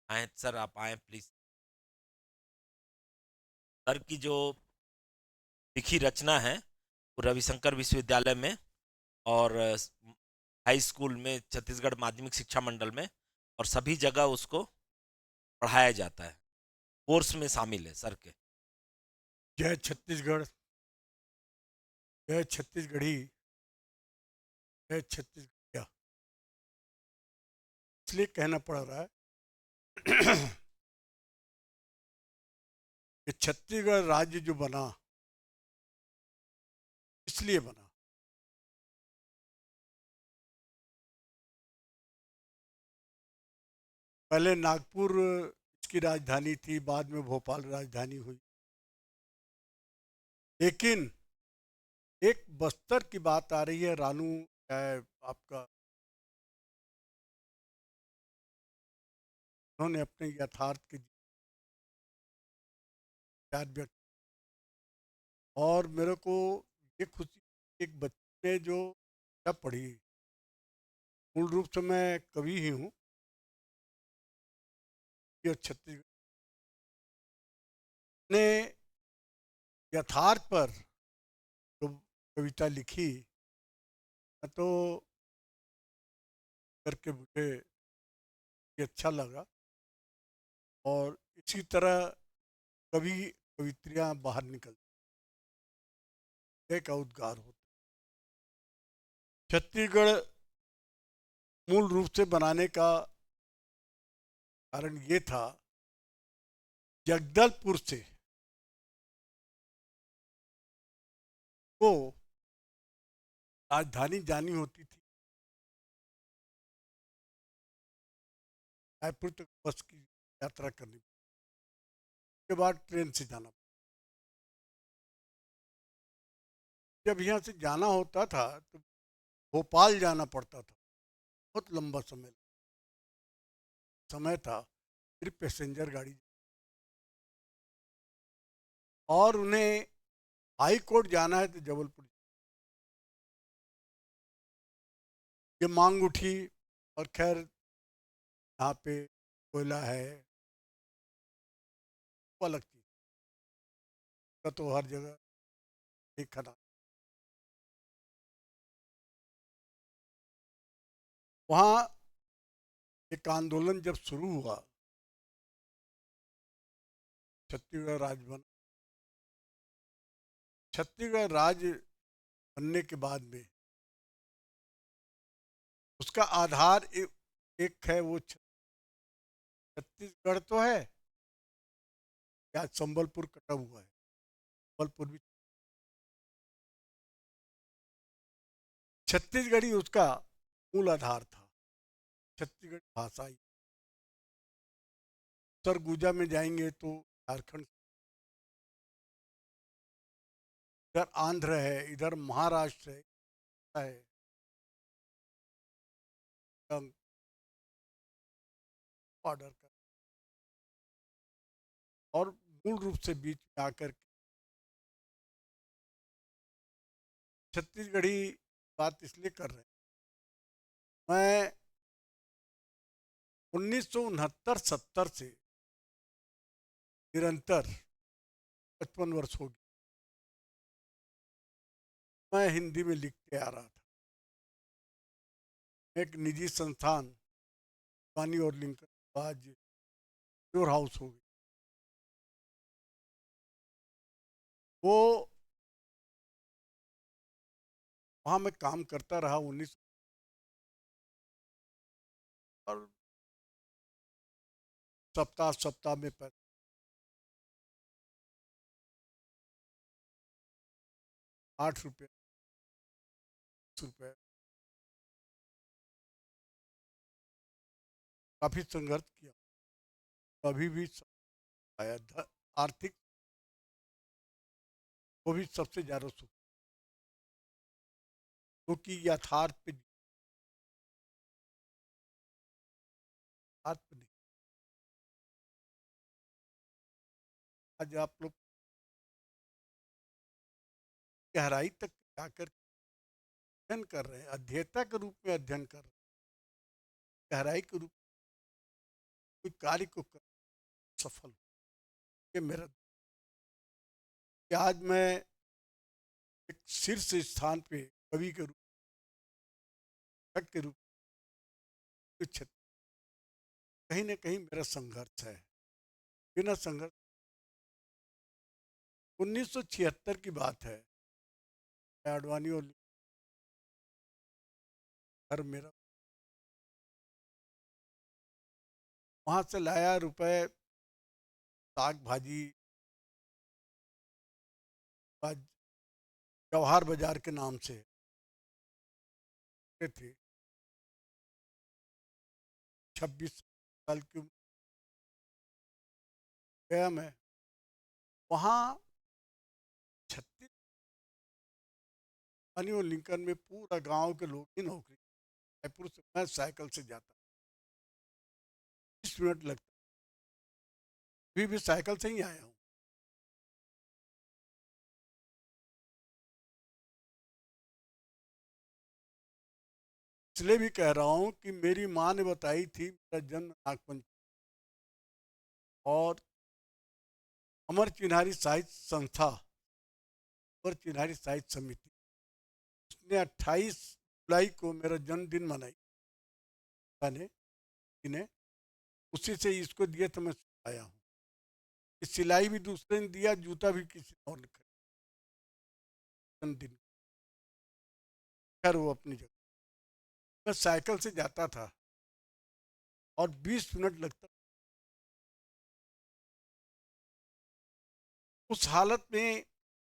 आए सर, आप आए प्लीज। सर की जो लिखी रचना है वो रविशंकर विश्वविद्यालय में और हाई स्कूल में, छत्तीसगढ़ माध्यमिक शिक्षा मंडल में और सभी जगह उसको पढ़ाया जाता है। कोर्स में शामिल है सर के। जय छत्तीसगढ़। जय छत्तीसगढ़ी। जय छत्तीसगढ़िया। इसलिए कहना पड़ रहा है कि छत्तीसगढ़ राज्य जो बना, इसलिए बना। पहले नागपुर इसकी राजधानी थी, बाद में भोपाल राजधानी हुई। लेकिन एक बस्तर की बात आ रही है, रानू है आपका, उन्होंने अपने यथार्थ के विचार व्यक्त। और मेरे को ये खुशी, एक बच्चे ने जो किताब पढ़ी, मूल रूप से मैं कवि ही हूँ, ये छत्तीसगढ़ ने यथार्थ पर जो कविता लिखी, तो करके मुझे ये अच्छा लगा। और इसी तरह कवि कवित्रियाँ बाहर निकलती, का उद्गार होता। छत्तीसगढ़ मूल रूप से बनाने का कारण ये था, जगदलपुर से को राजधानी जानी होती थी, रायपुर तक बस की यात्रा करनी, उसके बाद ट्रेन से जाना। जब यहाँ से जाना होता था तो भोपाल जाना पड़ता था, बहुत लंबा समय था, फिर पैसेंजर गाड़ी। और उन्हें हाई कोर्ट जाना है तो जबलपुर। ये मांग उठी, और खैर यहाँ पे कोयला है, वो अलग चीज का, तो हर जगह देखा था। वहाँ एक आंदोलन जब शुरू हुआ, छत्तीसगढ़ राज्य बना। छत्तीसगढ़ राज्य बनने के बाद में उसका आधार एक है, वो छत्तीसगढ़ तो है, या संबलपुर कटा हुआ है, संबलपुर भी छत्तीसगढ़ी उसका मूल आधार था। छत्तीसगढ़ भाषा ही, सरगुजा में जाएंगे तो झारखंड, इधर आंध्र है, इधर महाराष्ट्र है, बॉर्डर का। और मूल रूप से बीच में आकर छत्तीसगढ़ी बात इसलिए कर रहे हैं। मैं 1969-70 से निरंतर 55 वर्ष हो गए मैं हिंदी में लिखते आ रहा था। एक निजी संस्थान पानी और लिंकर, आज प्योर हाउस हो गई, वो वहाँ मैं काम करता रहा 19। और सप्ताह सप्ताह में 8 रुपये, 10 रुपये, काफी संघर्ष किया। अभी भी आया आर्थिक, वो भी सबसे ज्यादा सुख, क्योंकि यथार्थ पे, यथार्थ पे नहीं। आज आप लोग गहराई तक जाकर अध्ययन कर रहे हैं, अध्येता के रूप में अध्ययन कर रहे हैं, गहराई के रूप कोई कार्य को कर सफल हो, ये मेरा कि आज मैं एक शीर्ष स्थान पे कवि के रूप लेखक के रूप में कहीं ना कहीं मेरा संघर्ष है। बिना संघर्ष 1976 की बात है, मैं आडवाणी और घर मेरा वहां से लाया रुपए, साग भाजी आज जवाहर बाजार के नाम से थे। 26 साल की उम्र गया मैं वहाँ। 36 और लिंकन में पूरा गांव के लोग ही नौकरी, रायपुर से मैं साइकिल से जाता, 20 मिनट लगता, अभी भी साइकिल से ही आया हूँ। इसलिए भी कह रहा हूँ कि मेरी माँ ने बताई थी मेरा जन्म नागपंचमी और अमर चिन्हारी साहित्य संस्था, अमर चिन्हारी साहित्य समिति, उसने 28 जुलाई को मेरा जन्मदिन मनाई। मैंने इन्हें उसी से इसको दिया तो मैं आया हूँ। सिलाई भी दूसरे ने दिया, जूता भी किसी और ने खरीदा जन्मदिन। खैर वो अपनी जगह, मैं साइकिल से जाता था और 20 मिनट लगता। उस हालत में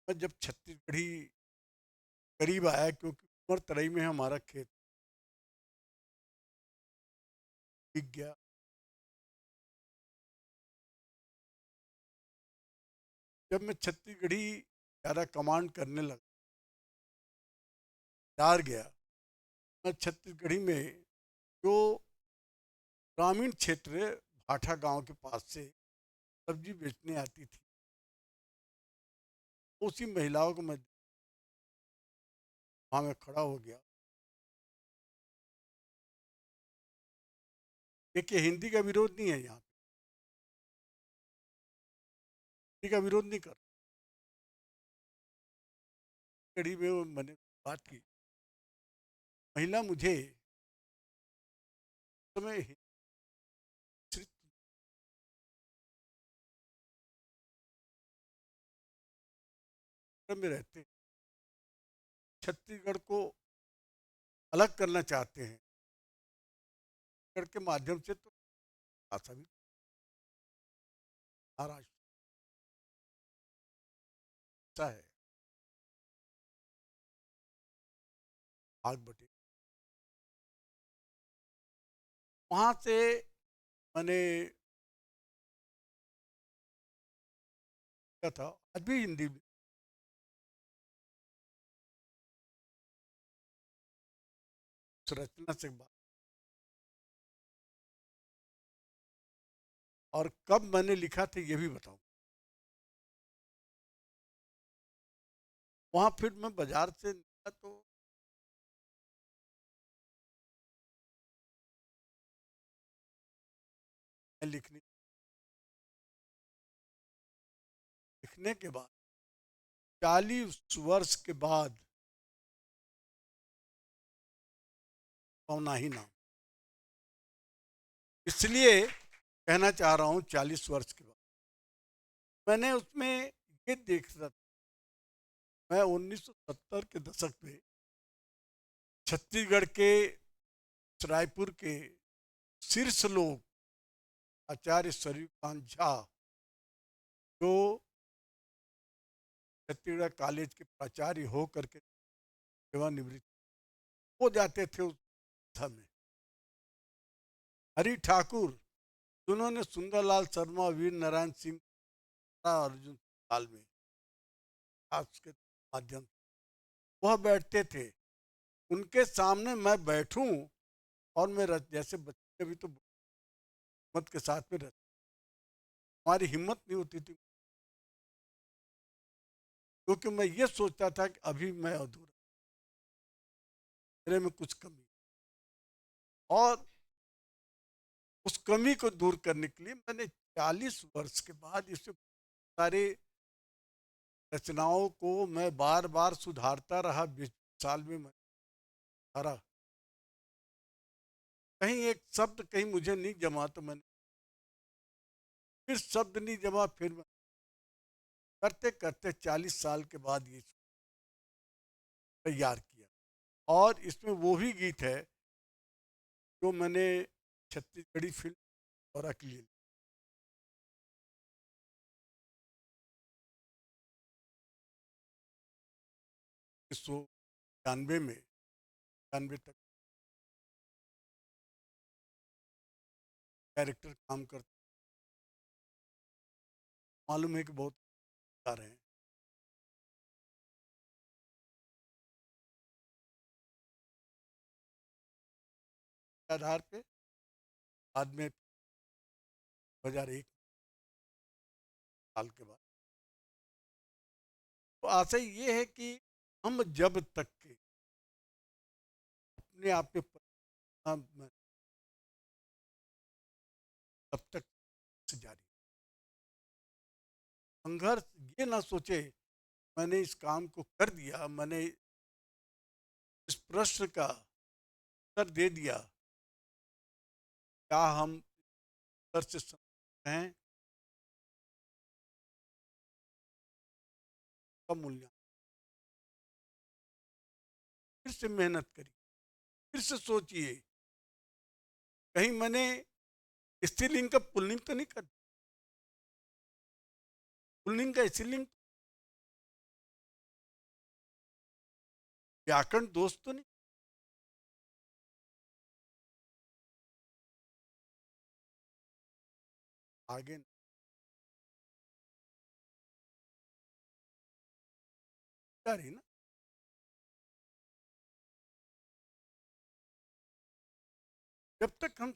मैं जब छत्तीसगढ़ी करीब आया, क्योंकि उमर तराई में हमारा खेत बिक गया, जब मैं छत्तीसगढ़ी ज़्यादा कमांड करने लगा, डार गया। मैं छत्तीसगढ़ी में जो ग्रामीण क्षेत्र भाठा गांव के पास से सब्जी बेचने आती थी, उसी महिलाओं को मैं वहाँ में खड़ा हो गया। देखिए हिंदी का विरोध नहीं है यहाँ पे, हिंदी का विरोध नहीं कर, कड़ी में वो मैंने बात की, महिला मुझे समय में रहते छत्तीसगढ़ को अलग करना चाहते हैं, छत्तीसगढ़ के माध्यम से तो भाषा भी महाराष्ट्र है, भाग बटे वहाँ से मैंने क्या था, आज भी हिंदी में रचना से बात। और कब मैंने लिखा था ये भी बताऊं। वहाँ फिर मैं बाजार से निकला तो मैं लिखने के बाद 40 वर्ष के बाद पौना ही नाम, इसलिए कहना चाह रहा हूँ 40 वर्ष के बाद मैंने उसमें ये देख रहा था। मैं 1970 के दशक में छत्तीसगढ़ के रायपुर के शीर्ष लोग आचार्य सूर्यकांत झा, जो छत्तीसगढ़ कॉलेज के प्राचार्य हो करके सेवानिवृत्त, वो जाते थे उस सभा में। हरि ठाकुर, जिन्होंने सुंदरलाल शर्मा, वीर नारायण सिंह, अर्जुन काल में खास के माध्यम वह बैठते थे, उनके सामने मैं बैठूं और मैं जैसे बच्चे भी तो हिम्मत के साथ में रहते, हमारी हिम्मत नहीं होती थी, क्योंकि मैं ये सोचता था कि अभी मैं अधूरा, मेरे में कुछ कमी। और उस कमी को दूर करने के लिए मैंने 40 वर्ष के बाद इसमें सारे रचनाओं को मैं बार बार सुधारता रहा। 20 साल में मैं सुधारा। कहीं एक शब्द कहीं मुझे नहीं जमा तो मैंने फिर शब्द नहीं जमा, फिर मैं करते करते 40 साल के बाद ये तैयार किया। और इसमें वो भी गीत है जो मैंने छत्तीसगढ़ी फिल्म द्वारा के लिए 1991 में 91 तक कैरेक्टर काम करते, मालूम है कि बहुत आ रहे हैं के आधार पे। बाद में 2001 साल के बाद तो आशा ये है कि हम जब तक के अपने आप में तब तक से जारी संघर्ष, ये ना सोचे मैंने इस काम को कर दिया, मैंने इस प्रश्न का उत्तर दे दिया, क्या हम उत्तर से संतुष्ट हैं का मूल्यांकन। फिर से मेहनत करिए, फिर से सोचिए कहीं मैंने स्त्रीलिंग का पुल्लिंग तो नहीं कर, पुल्लिंग का स्त्रीलिंग व्याकरण दोष तो नहीं। आगे जा रही ना। जब तक हम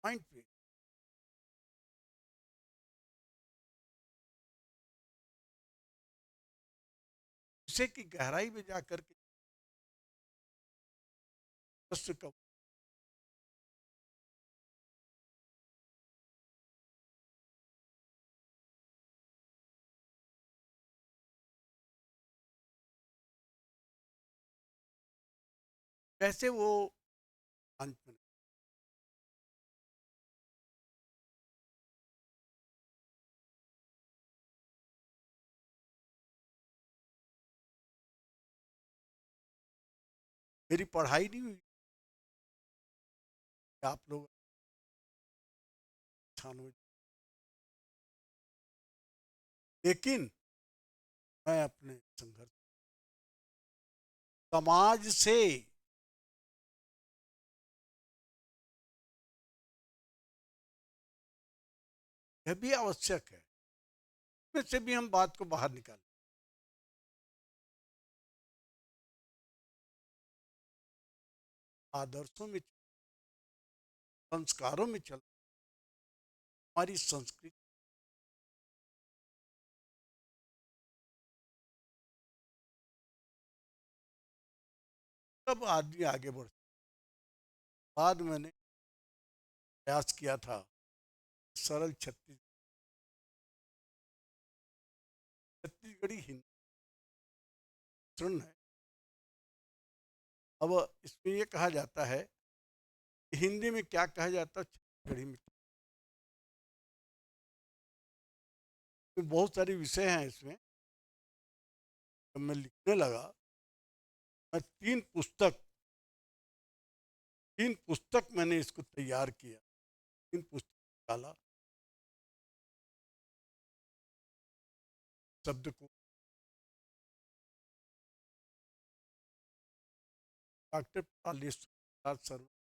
पॉइंट पे विषय की गहराई में जाकर के प्रश्न का कैसे वो अंत में, मेरी पढ़ाई नहीं हुई, आप लोग 96, लेकिन मैं अपने संघर्ष समाज से यह भी आवश्यक है, इसमें से भी हम बात को बाहर निकालें। आदर्शों में, संस्कारों में चल, हमारी संस्कृति, तब आदमी आगे बढ़। बाद मैंने प्रयास किया था सरल छत्तीसगढ़ी हिंदी है। अब इसमें ये कहा जाता है कि हिंदी में क्या कहा जाता है, छत्तीसगढ़ी में तो बहुत सारे विषय हैं इसमें। जब मैं लिखने लगा, मैं 3 पुस्तक मैंने इसको तैयार किया, 3 पुस्तक निकाला, शब्द को डॉक्टर पालेश्वर सर्वों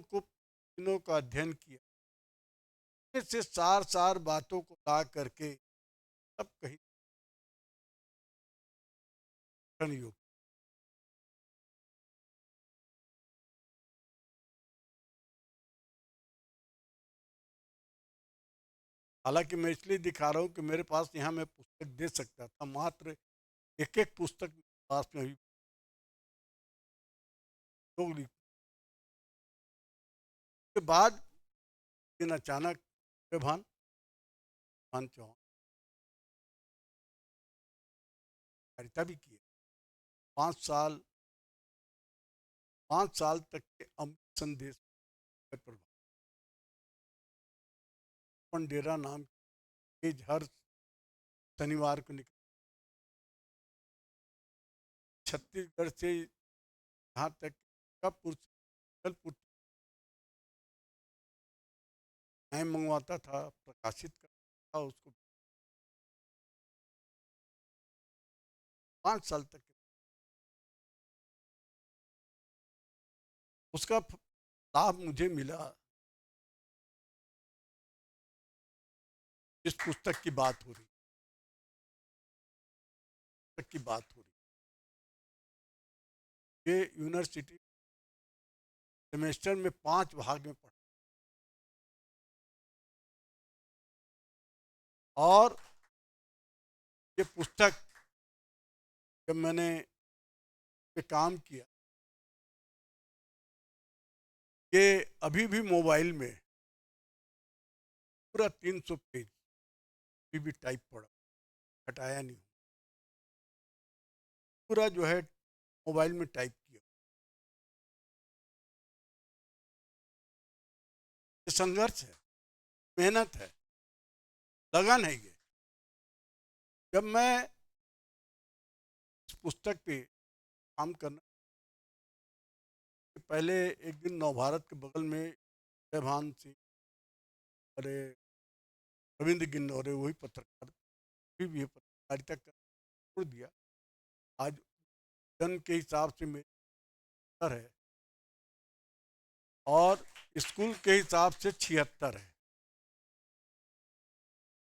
को तीनों का अध्ययन किया, से सार सार बातों को ला करके तब कहीं योग हालांकि मैं इसलिए दिखा रहा हूँ कि मेरे पास यहाँ मैं पुस्तक दे सकता था, मात्र एक एक पुस्तक मेरे पास में अभी लोग लिख के बाद दिन अचानक भान भान चौहान कारिता भी किए। 5 साल 5 साल तक के अमृत संदेश पर प्रभाव डेरा नाम के हर शनिवार को निकल छत्तीसगढ़ से यहाँ तक कबपुर जबलपुर मैं मंगवाता था, प्रकाशित करता था उसको। 5 साल तक उसका लाभ मुझे मिला। इस पुस्तक की बात हो रही, पुस्तक की बात हो रही, ये यूनिवर्सिटी सेमेस्टर में 5 भाग में पढ़ा और ये पुस्तक जब मैंने पे काम किया, ये अभी भी मोबाइल में पूरा 300 पेज अभी भी टाइप पड़ा, हटाया नहीं, पूरा जो है मोबाइल में टाइप किया। ये संघर्ष है, मेहनत है, लगन है। ये जब मैं इस पुस्तक पे काम करना, पहले एक दिन नवभारत के बगल में जयभान सिंह, अरे रविंद्र गिन्नौरे, वही पत्रकार भी है, पत्रकारिता कर छोड़ दिया। आज जन के हिसाब से मेरा है और स्कूल के हिसाब से 76 है,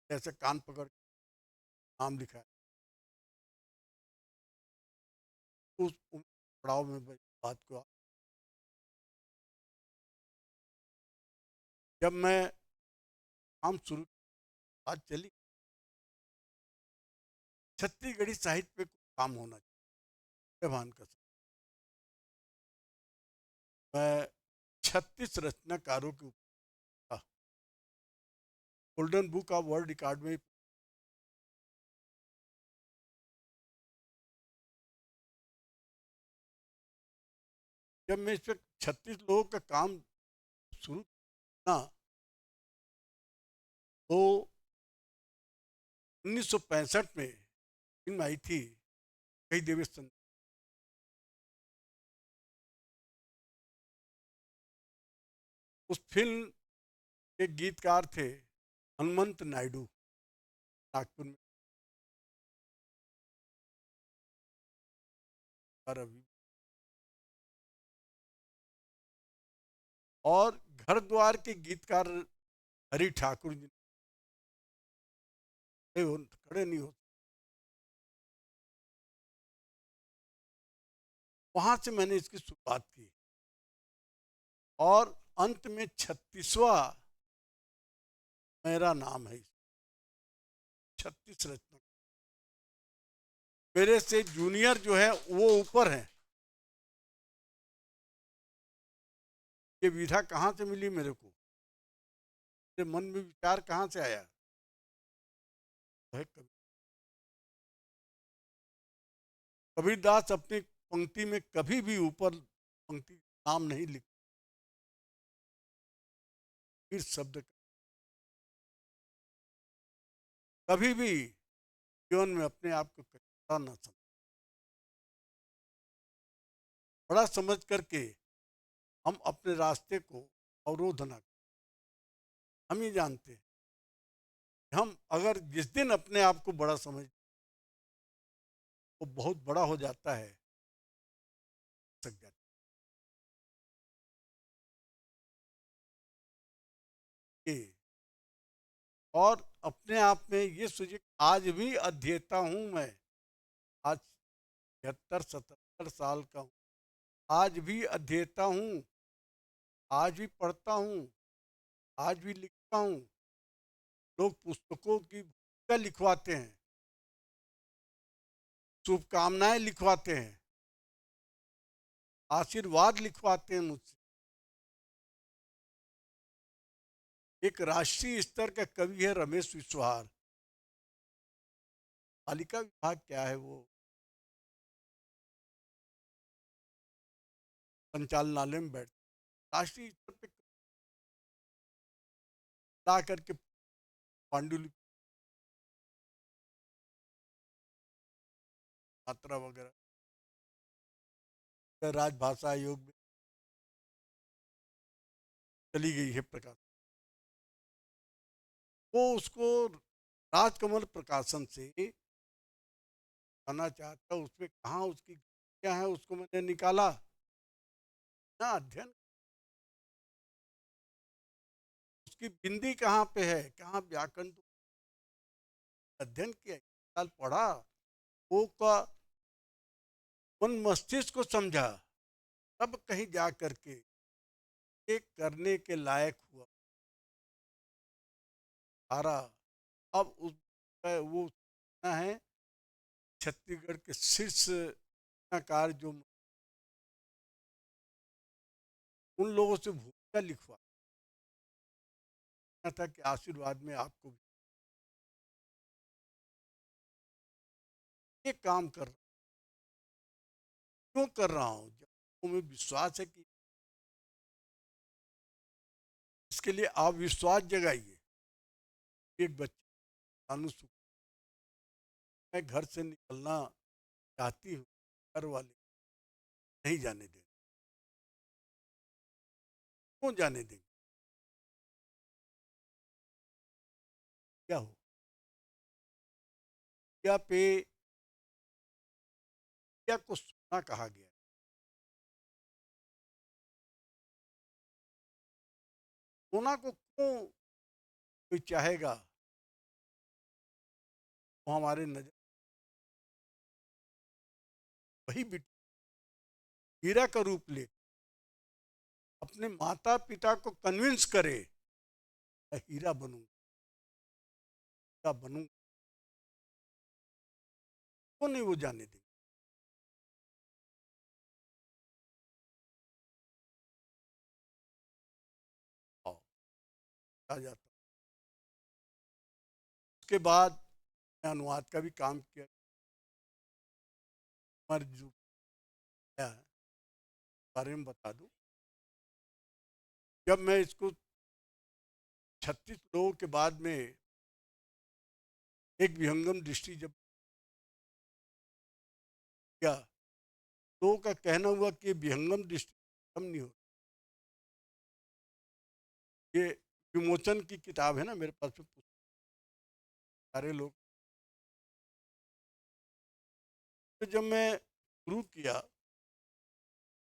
ऐसे कान पकड़ के नाम लिखा है। उस पड़ाव में बात को, जब मैं काम शुरू, बात चली छत्तीसगढ़ी साहित्य पे काम होना चाहिए भान का। मैं 36 रचनाकारों के ऊपर golden book of world record में, जब मैं इस पर 36 लोगों का काम शुरू ना, तो 1965 में फिल्म आई थी कई देवी स्तंभ, उस फिल्म के गीतकार थे हनुमंत नायडू, नागपुर में। और अभी और घर द्वार के गीतकार हरि ठाकुर जी खड़े नहीं होते। वहां से मैंने इसकी शुरुआत की और अंत में 36वां मेरा नाम है। 36 रचना, मेरे से जूनियर जो है वो ऊपर है। ये विधा कहाँ से मिली मेरे को, मेरे मन में विचार कहाँ से आया है। कबीरदास अपनी पंक्ति में कभी भी ऊपर पंक्ति नाम नहीं लिख, इस शब्द का कभी भी जीवन में अपने आप को कच्चा न समझ, बड़ा समझ करके हम अपने रास्ते को अवरोध न करें। हम ही जानते हैं, हम अगर जिस दिन अपने आप को बड़ा समझ, वो बहुत बड़ा हो जाता है, सक जाता है। और अपने आप में ये सोचिए, आज भी अध्येता हूँ मैं, आज 76-77 का हूँ, आज भी अध्येता हूँ, आज भी पढ़ता हूँ, आज भी लिखता हूँ, लोग पुस्तकों की भूमिका लिखवाते हैं, शुभकामनाएं लिखवाते हैं, आशीर्वाद लिखवाते हैं मुझसे। एक राष्ट्रीय स्तर का कवि है रमेश विश्वाहार। पालिका विभाग क्या है वो, संचालनालय में बैठ राष्ट्रीय स्तर पे ला करके पांडुलिपि मात्रा वगैरह राजभाषा आयोग में चली गई है प्रकाश। वो उसको राजकमल प्रकाशन से आना चाहता, उसमें कहाँ उसकी क्या है, उसको मैंने निकाला ना अध्ययन। उसकी बिंदी कहाँ पे है, कहाँ व्याकरण अध्ययन किया, साल पढ़ा, वो का मन मस्तिष्क को समझा, तब कहीं जा करके एक करने के लायक हुआ सारा। अब उस वो है छत्तीसगढ़ के शीर्ष कार जो उन लोगों से भूमिका लिखवा था कि आशीर्वाद में आपको भी ये काम कर रहा, क्यों कर रहा हूँ, जब तुम्हें विश्वास है कि इसके लिए आप विश्वास जगाइए। एक बच्चे अनुसु मैं घर से निकलना चाहती हूँ, घर वाले नहीं जाने देंगे, क्यों जाने देंगे, क्या हो क्या पे क्या कुछ सुना कहा गया, सोना को क्यों कोई चाहेगा, वो हमारे नजर वही हीरा का रूप ले अपने माता पिता को कन्विंस करे, मैं हीरा बनूंगा, तो नहीं वो जाने देंगे। आओ, आ जाता। उसके बाद मैं अनुवाद का भी काम किया, हमारे जो है बारे में बता दूं। जब मैं इसको 36 लोगों के बाद में एक विहंगम दृष्टि जब किया, लोगों का कहना हुआ कि विहंगम दृष्टि कम नहीं हो, ये विमोचन की किताब है ना मेरे पास में, सारे लोग। तो जब मैं शुरू किया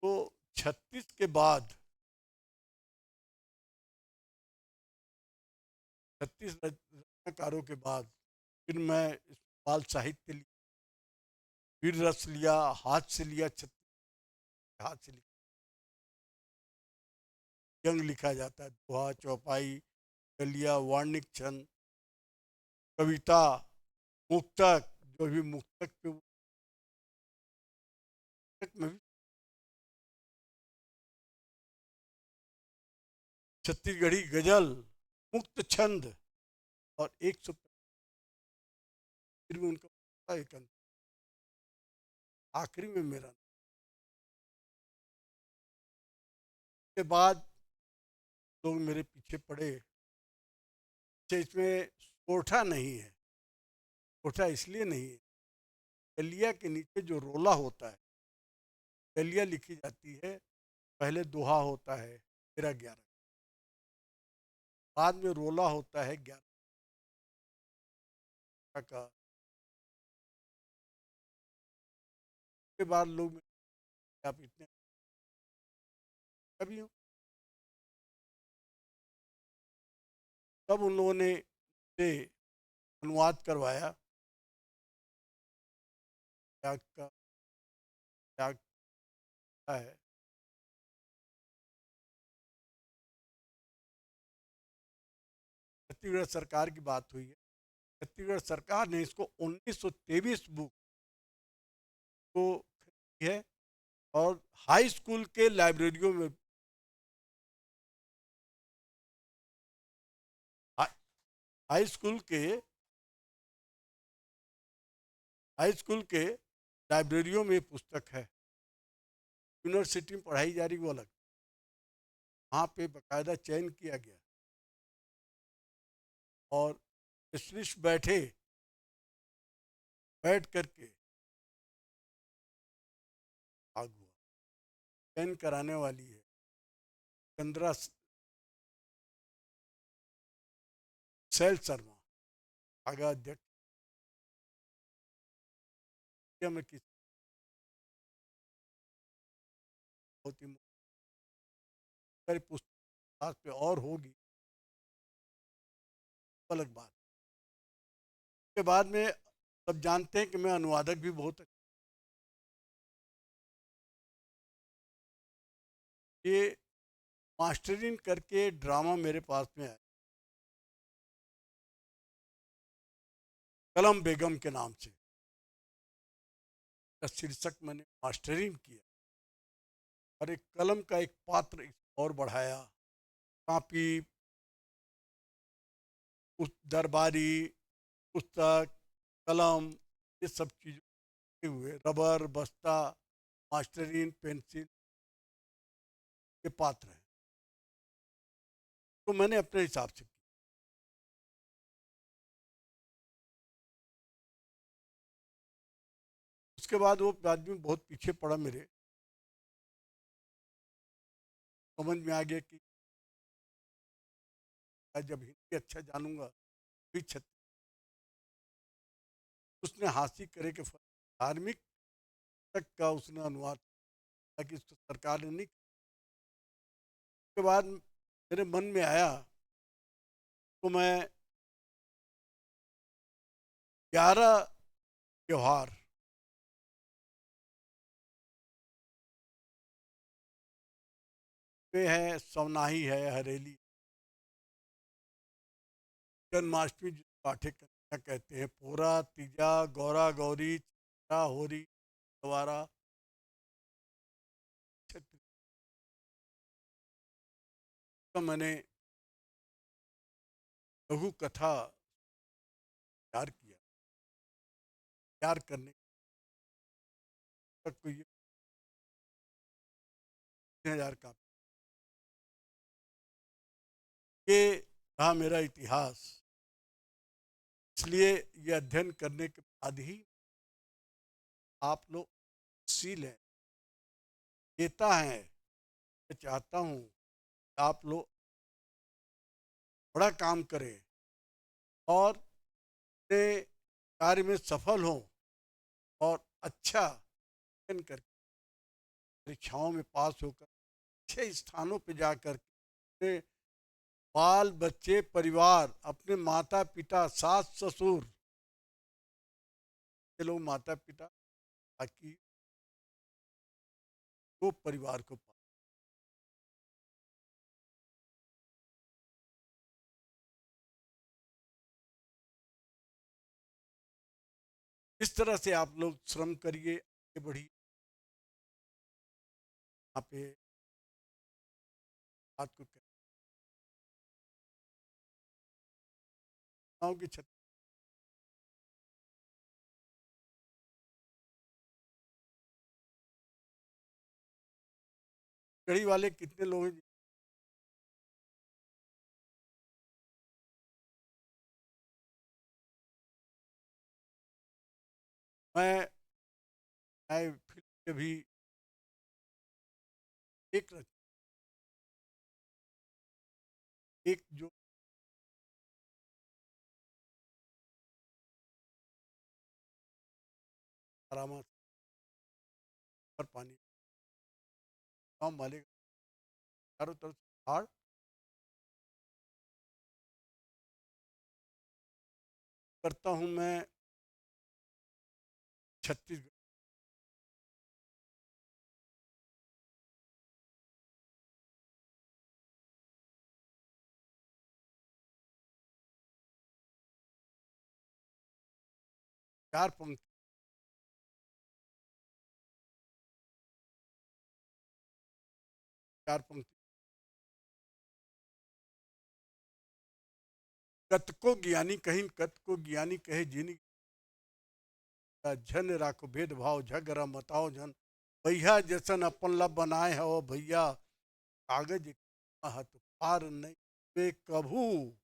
तो 36 के बाद 36 रचनाकारों के बाद फिर मैं बाल साहित्य फिर रस लिया, हाथ से लिया, हाथ से लिखा, व्यंग लिखा जाता है, दोहा, चौपाई, गलिया, वार्णिक छंद, कविता, मुक्तक, जो भी मुक्तक पे मुक्तक में भी छत्तीसगढ़ी गजल, मुक्त छंद, और 100 फिर भी उनका एक अंक। आखिरी में मेरा के बाद लोग मेरे पीछे पड़े, अच्छा इसमें कोठा नहीं है, कोठा इसलिए नहीं है, गलिया के नीचे जो रोला होता है, गलिया लिखी जाती है, पहले दोहा होता है 13-11, बाद में रोला होता है 11 का। के बाद लोग आप इतने कभी हो, तब उन लोगों ने से अनुवाद करवाया त्याग का, त्याग है छत्तीसगढ़ सरकार की बात हुई है। छत्तीसगढ़ सरकार ने इसको 1923 बुक को खरीदी है और हाई स्कूल के लाइब्रेरियों में, हा- हाई स्कूल के हाई स्कूल के लाइब्रेरियों में पुस्तक है। यूनिवर्सिटी में पढ़ाई जा रही वो अलग, वहाँ पे बकायदा चयन किया गया और स्पेशलिस्ट बैठ करके भाग हुआ। चयन कराने वाली है चंद्रा सैल शर्मा, आगा अध्यक्ष में किसी बहुत ही सारी पुस्तक पे और होगी, अलग बात। के बाद में सब जानते हैं कि मैं अनुवादक भी बहुत अच्छा। ये मास्टरिंग करके ड्रामा मेरे पास में आया, कलम बेगम के नाम से। का शीर्षक मैंने मास्टरिंग किया और एक कलम का एक पात्र और बढ़ाया। कापी, उस दरबारी, पुस्तक, कलम, ये सब चीज़ें हुए, रबर, बस्ता, मास्टरीन, पेंसिल, ये पात्र हैं। तो मैंने अपने हिसाब से किया। उसके बाद वो आदमी बहुत पीछे पड़ा मेरे, समझ में आ गया कि जब हिंदी अच्छा जानूंगा भी छत्तीस। उसने हासिल करे कि धार्मिक तक का उसने अनुवाद, ताकि इसको सरकार ने नहीं। उसके बाद मेरे मन में आया तो मैं 11 त्योहार पे है, सवनाही है, हरेली, जन्माष्टमी पाठे कन्या कहते हैं, पोरा, तीजा, गौरा गौरी, चित्रा, होरी, गवारा, छठ का मैंने लघु कथा तैयार किया। तैयार करने तक को ये 3000 का ये रहा मेरा इतिहास। इसलिए ये अध्ययन करने के बाद ही आप लोग सी लें, देता है। मैं चाहता हूँ आप लोग बड़ा काम करें और अपने कार्य में सफल हों और अच्छा अध्ययन करके परीक्षाओं में पास होकर अच्छे स्थानों पर जाकर अपने बाल बच्चे, परिवार, अपने माता पिता, सास ससुर, ये लोग माता पिता, ताकि वो परिवार को पाए। इस तरह से आप लोग श्रम करिए, आगे बढ़िए। यहाँ पे बात को गाँव की छत गढ़ी वाले कितने लोग हैं? मैं फिल्म के भी एक एक जो करामा पर पानी, गाँव वाले चारों तरफ से पहाड़ करता हूँ मैं छत्तीसगढ़। चार पंक्ति, चार पंक्ति। कत को ज्ञानी कहीं, कत को ज्ञानी कहे जिन झन राखो भेदभाव झगड़ा मताओ झन, भैया जैसन अपन ला बनाए हो भैया, कागज के महत पार नहीं वे कभू।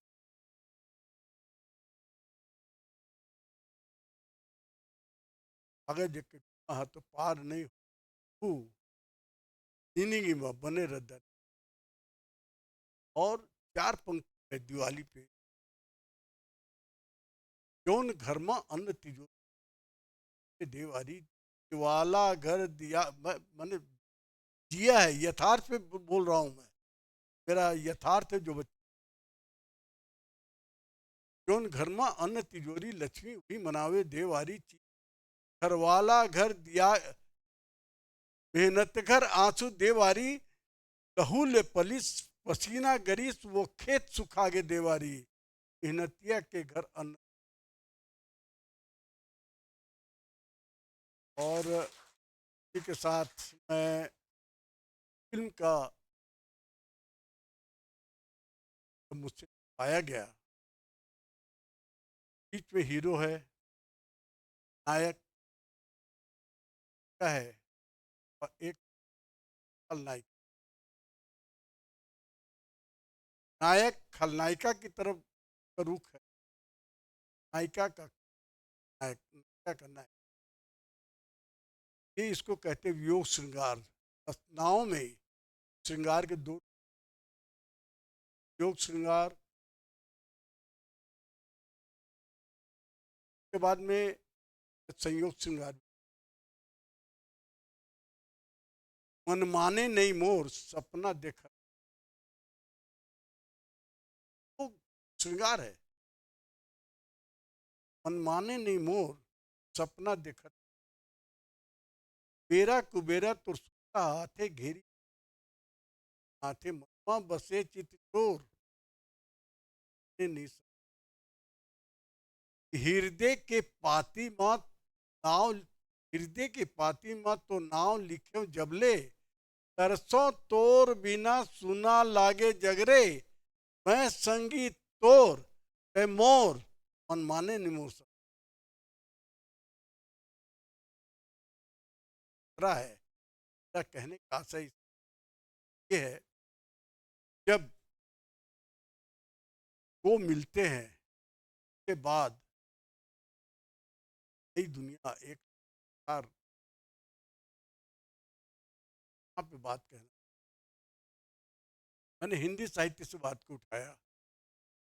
कागज के महत पार नहीं हो, जिंदगी में बने रह। और चार पंक्ति है दिवाली पे, जौन घर में अन्न तिजोरी देवारी, दिवाला घर दिया, मैंने जिया है, यथार्थ पे बोल रहा हूं मैं, मेरा यथार्थ है। जो जौन घर में अन्न तिजोरी लक्ष्मी भी मनावे देवारी, घरवाला घर दिया मेहनत घर आंसू देवारी, कहू ले पलिस पसीना गरीस वो खेत सुखागे देवारी, मेहनतिया के घर अन्न। और इसी के साथ मैं फिल्म का मुझसे पाया गया, बीच में हीरो है, नायक का है, और एक खलनायक। नायक खलनायिका की तरफ का रुख है, नायिका का नायक, नायिका का नायक। ये इसको कहते हैं वियोग श्रृंगार। रचनाओं में श्रृंगार के दो, योग श्रृंगार के बाद में संयोग श्रृंगार। मन माने नहीं मोर सपना देखा, वो श्रृंगार है। मन माने नहीं मोर सपना देखा, बेरा कुबेरा तुरसुका हाथे घेरी, हाथे मनमा बसे चित चोर, हृदय के पाती मत नाव, हृदय के पाती मत तो नाव लिखे जबले, तरसों तोर बिना सुना लागे जगरे, मैं संगीत तोर ते मोर मन माने निमोर सकरा है। मेरा कहने का आशय ये है, जब वो मिलते हैं के बाद नई दुनिया एक बार यहाँ पे बात कहना, मैंने हिंदी साहित्य से बात को उठाया,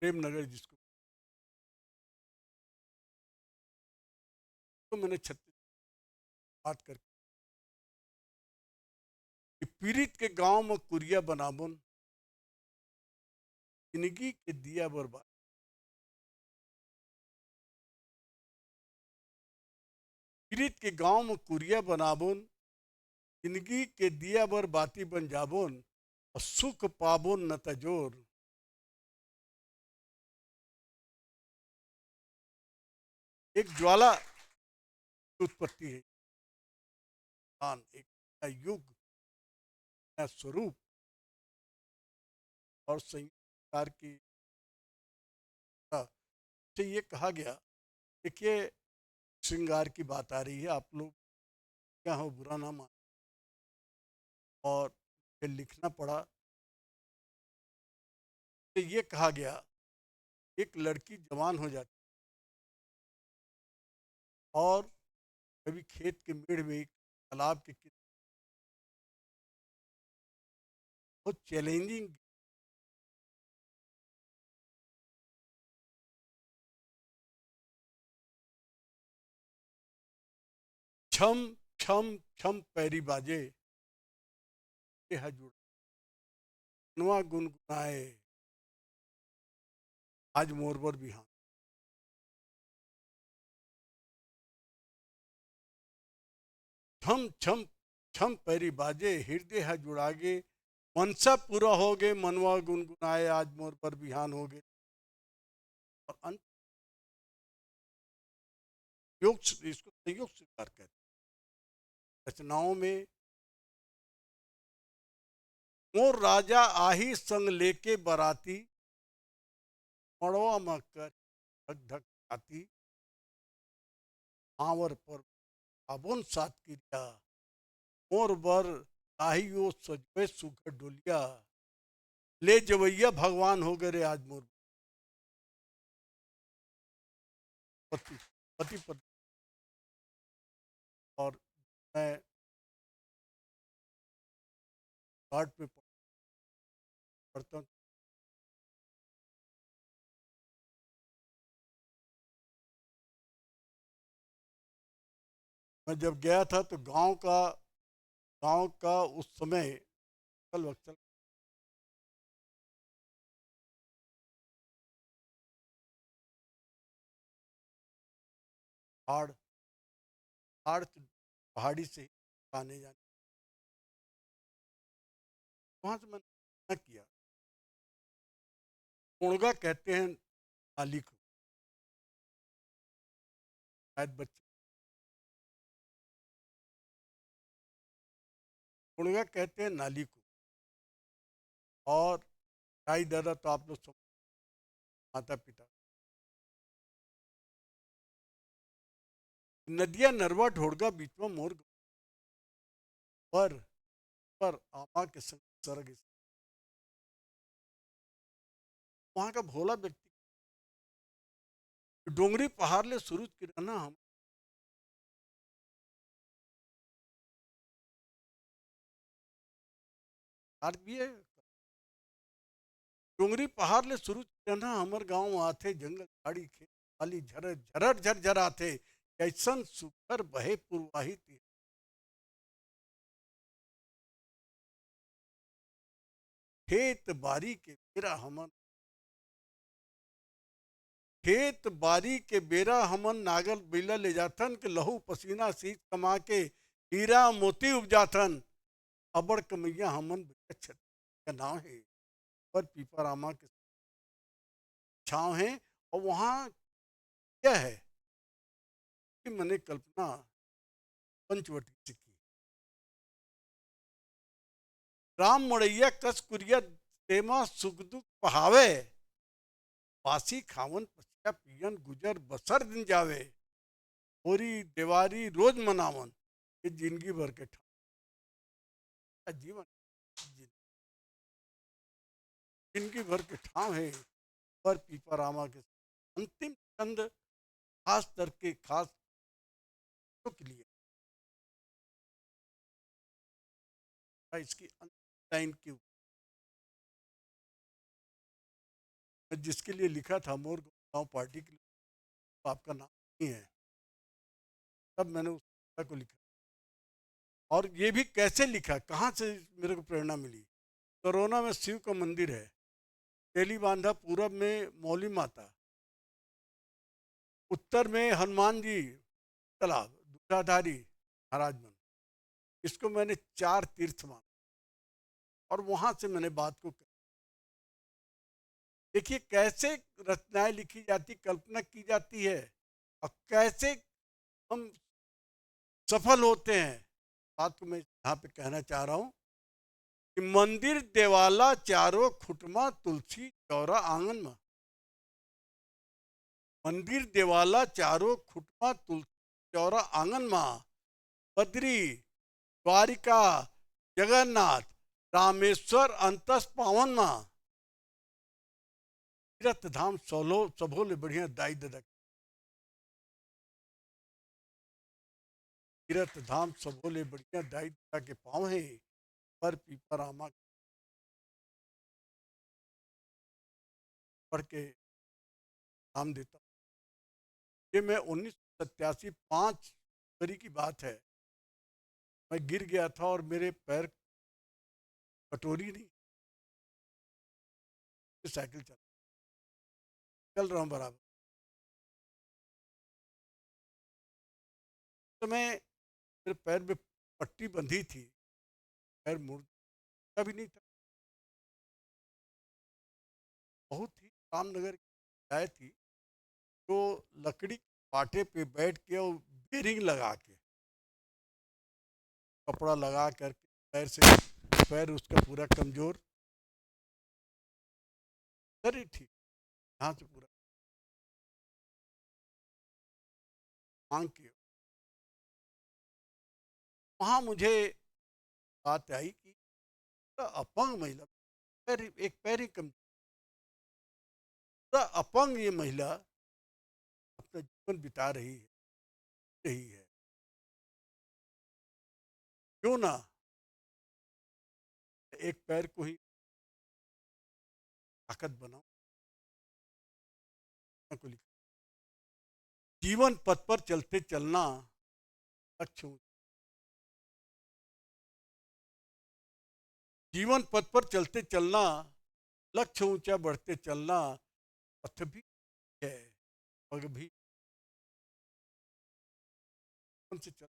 प्रेम नगर जिसको तो मैंने छत्तीस बात करके कि पीड़ित के गांव में कुरिया बनाबुन, जिंदगी के दिया बर्बाद, पीड़ित के गांव में कुरिया बनाबुन, जिंदगी के दिया बर बाती बन जाबुन, और सुख पाबुन न तजोर। एक ज्वाला की उत्पत्ति है, एक नया युग, नया स्वरूप। और संसार की से ये कहा गया, देखिए श्रृंगार की बात आ रही है, आप लोग क्या हो बुरा ना मान, और फिर लिखना पड़ा। तो ये कहा गया, एक लड़की जवान हो जाती और कभी खेत के मेड़ में, तालाब के किनारे, बहुत चैलेंजिंग, छम छम छम पैरी बाजे, जुड़ नवा गुनगुनाए आज मोरबर बिहान, छम छम छम पैरी बाजे हृदय है जुड़ागे, मनसा पूरा हो गए मनवा गुनगुनाए आज मोर पर बिहान हो गए। और अंत इसको संयोग स्वीकार कहते हैं। रचनाओं में मोर राजा आही संग लेके बराती, मड़वा मकर धक धक आती, आवर पर आबोन सात क्रिया, मोर बर आहियो सजवे सुघर डोलिया, ले जवैया भगवान हो गए रे आज मोर पति पति पति। और मैं घाट पे पढ़ता हूँ। मैं जब गया था तो गांव का उस समय कल वक्त पहाड़ पहाड़ पहाड़ी से आने जाने, वहां से मैंने किया। कोणगा कहते हैं नाली को, शायद बच्चे कोणगा कहते हैं नाली को। और दाई दादा तो आप लोग सब माता पिता, नदिया नरवा ढोड़गा बीच में मोर पर आमा के संग सरग। वहां का भोला व्यक्ति, डोंगरी पहाड़ ले सूरज किरणा हम आज भी है। डोंगरी पहाड़ ले सूरज किरणा हमर गांव आथे, जंगल झाड़ी खेत खाली झर झरर झर आथे, कैसन सुखर बहे पुरवाही ती। खेत बारी के बेरा हमन खेत बारी के बेरा हमन नागल बैला ले जाथन के लहू पसीना सींच कमा के हीरा मोती उपजाथन। अबड़ कमैया हमन का नाम है पर पीपरामा के छाव है। और वहाँ क्या है कि मैंने कल्पना पंचवटी से की। राम मड़ैया कस कुरिया तेमा सुख दुख पहावे, बासी खावन पछिया पियन गुजर बसर दिन जावे, होरी देवारी रोज मनावन, ये जिंदगी भर के जीवन जिंदगी भर के ठाव है। पर पीपरामा के अंतिम चंद खास करके खास के लिए इसकी लाइन की जिसके लिए लिखा था मोर गांव पार्टी के लिए, तो आपका नाम नहीं है, तब मैंने उस को लिखा। और ये भी कैसे लिखा, कहाँ से मेरे को प्रेरणा मिली। कोरोना में शिव का मंदिर है, तेली बांधा पूरब में मौली माता, उत्तर में हनुमान जी तालाब, दूधाधारी महाराजमन। इसको मैंने 4 तीर्थ माना और वहां से मैंने बात को देखिए कैसे रचनाएं लिखी जाती, कल्पना की जाती है और कैसे हम सफल होते हैं। बात को मैं यहाँ पे कहना चाह रहा हूँ कि मंदिर देवाला चारों खुटमा तुलसी चौरा आंगन में, मंदिर देवाला चारों खुटमा तुलसी चौरा आंगन में, बद्री द्वारिका जगन्नाथ रामेश्वर अंतस पावन में, तीर्थ धाम सोलो सबोले बढ़िया दाई दादा, तीर्थ धाम सबोले बढ़िया दाई दादा के पाँव है पर पीपरामा पढ़ के नाम देता। ये मैं 1987 5 की बात है। मैं गिर गया था और मेरे पैर कटोरी नहीं, साइकिल चल रहा हूँ बराबर। तो मैं मेरे पैर में पट्टी बंधी थी, पैर मुड़ता भी नहीं था। बहुत ही रामनगर की गाय थी जो लकड़ी पाटे पे बैठ के और बेरिंग लगा के, कपड़ा लगा करके पैर से, पैर उसका पूरा कमजोर, शरीर ठीक, यहाँ से पूरा मांग के। वहाँ मुझे बात आई कि पूरा अपंग महिला, पैर, एक पैर ही कम, पूरा अपंग ये महिला अपना जीवन बिता रही है। क्यों ना एक पैर को ही ताकत बनाओ। को लिखा, जीवन पथ पर चलते चलना लक्ष्य, जीवन पथ पर चलते चलना, लक्ष्य ऊंचा बढ़ते चलना, पथ भी है पग भी उनसे चल,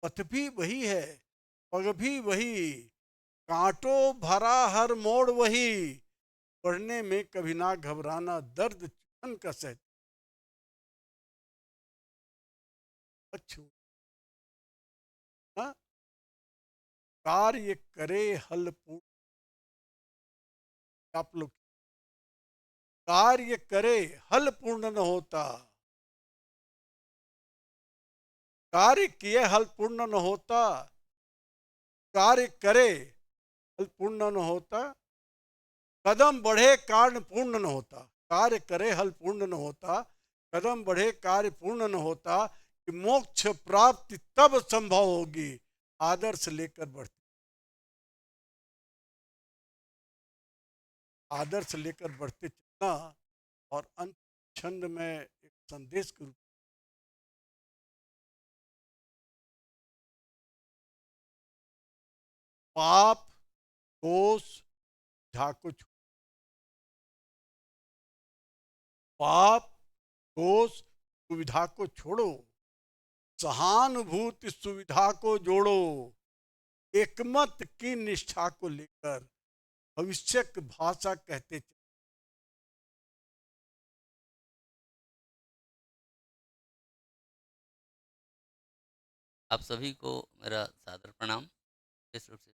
पथ भी वही है पग भी वही, कांटों भरा हर मोड़ वही, बढ़ने में कभी ना घबराना, दर्द जीवन का सह, लक्ष्य ऊंचा, कार्य करे हल पूर्ण, आप लोग कार्य करे हल पूर्ण न होता, कार्य किए हल पूर्ण न होता, कार्य करे हल पूर्ण न होता, कदम बढ़े कार्य पूर्ण न होता, कार्य करे हल पूर्ण न होता, कदम बढ़े कार्य पूर्ण न होता, कि मोक्ष प्राप्ति तब संभव होगी आदर्श लेकर बढ़ते, आदर्श लेकर बढ़ते चलना। और अंत छंद में एक संदेश के रूप, पाप दोष झाको, पाप दोष सुविधा को छोड़ो, सहानुभूति सुविधा को जोड़ो, एकमत की निष्ठा को लेकर भविष्यक भाषा कहते चलो। आप सभी को मेरा सादर प्रणाम। विशेष रूप से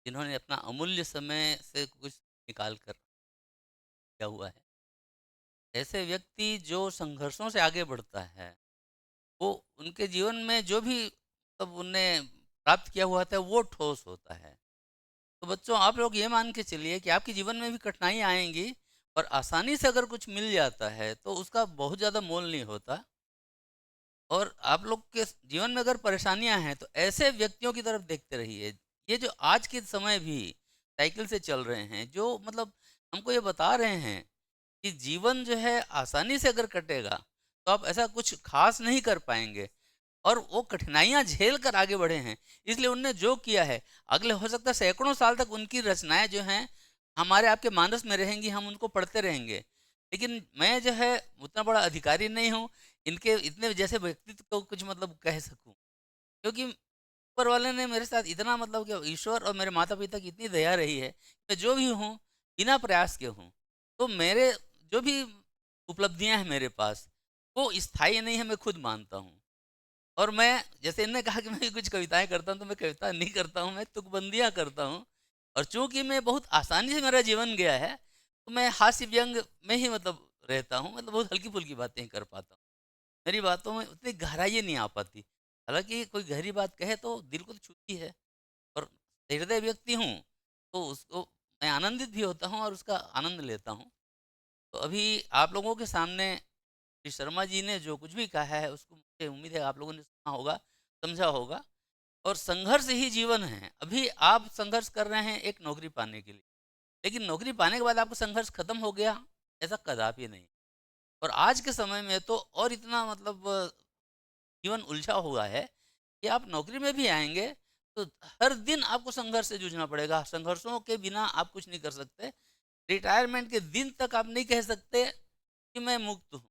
जिन्होंने अपना अमूल्य समय से कुछ निकाल कर किया हुआ है, ऐसे व्यक्ति जो संघर्षों से आगे बढ़ता है, वो उनके जीवन में जो भी तब उनने प्राप्त किया हुआ था वो ठोस होता है। तो बच्चों, आप लोग ये मान के चलिए कि आपके जीवन में भी कठिनाइयाँ आएंगी, और आसानी से अगर कुछ मिल जाता है तो उसका बहुत ज़्यादा मोल नहीं होता। और आप लोग के जीवन में अगर परेशानियां हैं तो ऐसे व्यक्तियों की तरफ देखते रहिए, ये जो आज के समय भी साइकिल से चल रहे हैं, जो मतलब हमको ये बता रहे हैं कि जीवन जो है आसानी से अगर कटेगा तो आप ऐसा कुछ खास नहीं कर पाएंगे, और वो कठिनाइयां झेल कर आगे बढ़े हैं। इसलिए उनने जो किया है, अगले हो सकता है सैकड़ों साल तक उनकी रचनाएं जो हैं हमारे आपके मानस में रहेंगी, हम उनको पढ़ते रहेंगे। लेकिन मैं जो है उतना बड़ा अधिकारी नहीं हूँ इनके इतने जैसे व्यक्तित्व को कुछ मतलब कह सकूं, क्योंकि ऊपर वाले ने मेरे साथ इतना मतलब कि ईश्वर और मेरे माता पिता की इतनी दया रही है, मैं जो भी हूँ बिना प्रयास के हूँ। तो मेरे जो भी उपलब्धियां हैं मेरे पास, वो स्थायी नहीं है, मैं खुद मानता हूँ। और मैं, जैसे इनने कहा कि मैं कुछ कविताएं करता हूँ, तो मैं कविता नहीं करता हूँ, मैं तुकबंदियाँ करता हूँ। और चूंकि मैं बहुत आसानी से मेरा जीवन गया है, तो मैं हास्य व्यंग में ही मतलब रहता हूँ, मतलब बहुत हल्की फुल्की बातें ही कर पाता हूँ। मेरी बातों में उतनी गहराई नहीं आ पाती। हालांकि कोई गहरी बात कहे तो दिल को तो छूती है, और हृदय व्यक्ति हूँ, तो उसको मैं आनंदित भी होता हूँ और उसका आनंद लेता हूँ। तो अभी आप लोगों के सामने श्री शर्मा जी ने जो कुछ भी कहा है, उसको मुझे उम्मीद है आप लोगों ने सुना होगा, समझा होगा। और संघर्ष ही जीवन है। अभी आप संघर्ष कर रहे हैं एक नौकरी पाने के लिए, लेकिन नौकरी पाने के बाद आपका संघर्ष खत्म हो गया, ऐसा कदापि नहीं। और आज के समय में तो और इतना मतलब जीवन उलझा हुआ है कि आप नौकरी में भी आएंगे तो हर दिन आपको संघर्ष से जूझना पड़ेगा। संघर्षों के बिना आप कुछ नहीं कर सकते। रिटायरमेंट के दिन तक आप नहीं कह सकते कि मैं मुक्त हूँ।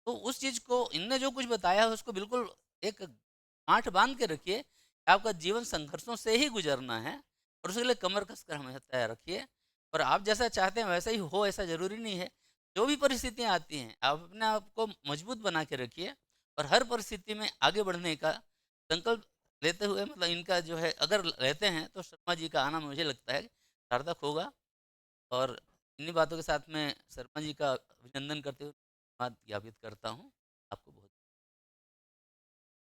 तो उस चीज को इनने जो कुछ बताया है उसको बिल्कुल एक गांठ बांध के रखिए। आपका जीवन संघर्षों से ही गुजरना है, और उसके लिए कमर कसकर हमेशा तैयार रखिए। और आप जैसा चाहते हैं वैसा ही हो ऐसा ज़रूरी नहीं है। जो भी परिस्थितियाँ आती हैं, आप अपने आप को मजबूत बना के रखिए और हर परिस्थिति में आगे बढ़ने का संकल्प लेते हुए मतलब इनका जो है अगर रहते हैं तो शर्मा जी का आना मुझे लगता है सार्थक होगा। और इन्हीं बातों के साथ मैं शर्मा जी का अभिनंदन करते हुए धन्यवाद ज्ञापित करता हूँ। आपको बहुत